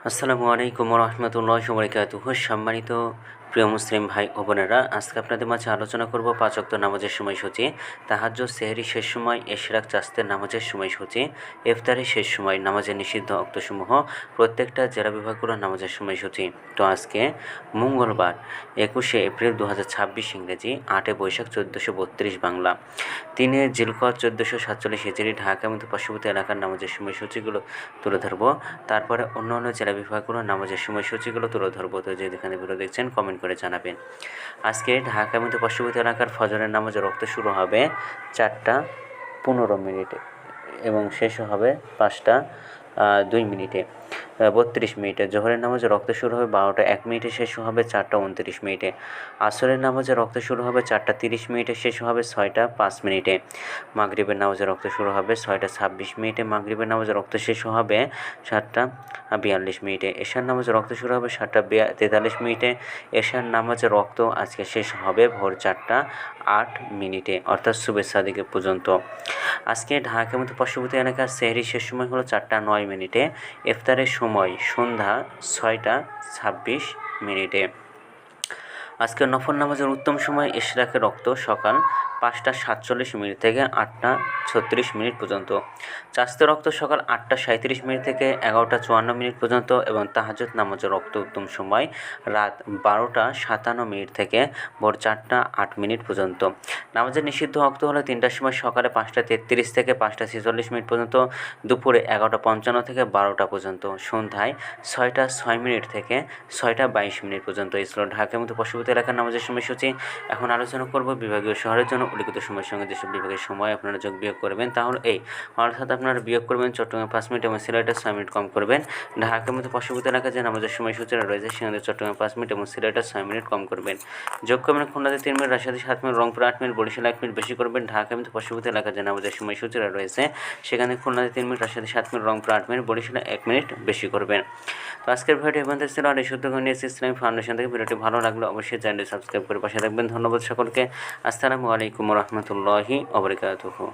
আসসালামু আলাইকুম রহমতুল্লাহি ওয়া বারাকাতুহু। সম্মানিত প্রিয় মুসলিম ভাই ও বোনেরা, আজকে আপনাদের মাঝে আলোচনা করব পাঁচ ওয়াক্ত নামাজের সময়সূচি, তাহাজ্জুদ, সেহরি শেষ সময়, ইশরাক, চাস্তের নামাজের সময়সূচি, ইফতারের শেষ সময়, নামাজের নিষিদ্ধ অক্তসমূহ, প্রত্যেকটা জেলা বিভাগগুলোর নামাজের সময়সূচি। তো আজকে মঙ্গলবার 21শে এপ্রিল 2026 ইংরেজি, 8 বৈশাখ 1432 বাংলা, 3 জিলকদ 1447 হিজরি, ঢাকা এবং পার্শ্ববর্তী এলাকার নামাজের সময়সূচিগুলো তুলে ধরবো। তারপরে অন্য অন্য জেলা বিভাগগুলোর নামাজের সময়সূচিগুলো তুলে ধরবো। তো যেখানে ভিডিও দেখছেন কমেন্ট করে জানাবেন। আজকে ঢাকা এবং পার্শ্ববর্তী এলাকার ফজরের নামাজের রক্ত শুরু হবে 4:15 এবং শেষ হবে 5:02 32 জোহরের নামাজে রক্ত শুরু হবে 12:01 শেষ হবে 4:29। আসরের নামাজে রক্ত শুরু হবে 4:30 শেষ হবে 6:05। মাগরিবের নামাজে রক্ত শুরু হবে 6:26। মাগরিবের নামাজে রক্ত শেষ হবে 7:42। এশার নামাজে রক্ত শুরু হবে 7:43। এশার নামাজে রক্ত আজকে শেষ হবে ভোর 4:08 অর্থাৎ সুবহে সাদিকে পর্যন্ত। আজকে ঢাকা এবং পার্শ্ববর্তী এলাকার সেহরির শেষ সময় হলো 4:09। ইফতারের সময় সন্ধ্যা 6:26। আজকে নফল নামাজের উত্তম সময় ইশরাকের রক্ত সকাল 5:47 থেকে 8:36 পর্যন্ত, চাস্তের রক্ত সকাল 8:37 থেকে 11:54 পর্যন্ত এবং তাহাজ্জুদ নামাজের রক্ত উত্তম সময় রাত 12:57 থেকে ভোর 4:08 পর্যন্ত। নামাজের নিষিদ্ধ রক্ত হলো 3টার সময়, সকালে 5:33 থেকে 5:46 পর্যন্ত, দুপুরে 11:55 থেকে 12টা পর্যন্ত, সন্ধ্যায় 6:06 থেকে 6:22 পর্যন্ত। এই ছিল ঢাকা এবং পার্শ্ববর্তী এলাকার নামাজের সময়সূচি। এখন আলোচনা করব বিভাগীয় শহরের জন্য উল্লিখিত সময়ের সঙ্গে যেসব বিভাগের সময় আপনারা যোগ বিয়োগ করবেন, তাহলে এই অর্থাৎ আপনারা বিয়োগ করবেন চট্টগ্রামে 5 মিনিট এবং সিলেটে 6 মিনিট কম করবেন। ঢাকা এবং পার্শ্ববর্তী এলাকায় যে নামাজের সময়সূচিটা রয়েছে সেখানে চট্টগ্রামে 5 মিনিট এবং সিলেটে 6 মিনিট কম করবেন। যোগ করবেন খুলনাতে 3 মিনিট, রাজশাহীতে 7 মিনিট, রংপুরে 8 মিনিট, বরিশালে 1 মিনিট বেশি করবেন। ঢাকা এবং পার্শ্ববর্তী এলাকায় যে নামাজের সময়সূচিটা রয়েছে সেখানে খুলনাতে 3 মিনিট, রাজশাহীতে 7 মিনিট, রংপুরে 8 মিনিট, বরিশালে 1 মিনিট বেশি করবেন। তো আজকের ভিডিওটি এখানে ছিল। আর এই শুদ্ধ ইসলামী ফাউন্ডেশন থেকে ভিডিওটি ভালো লাগলে অবশ্যই চ্যানেলটি সাবস্ক্রাইব করে পাশে থাকবেন। ধন্যবাদ সকলকে। আসসালামু আলাইকুম রহমতুল্লাহি ওয়া বারাকাতুহু।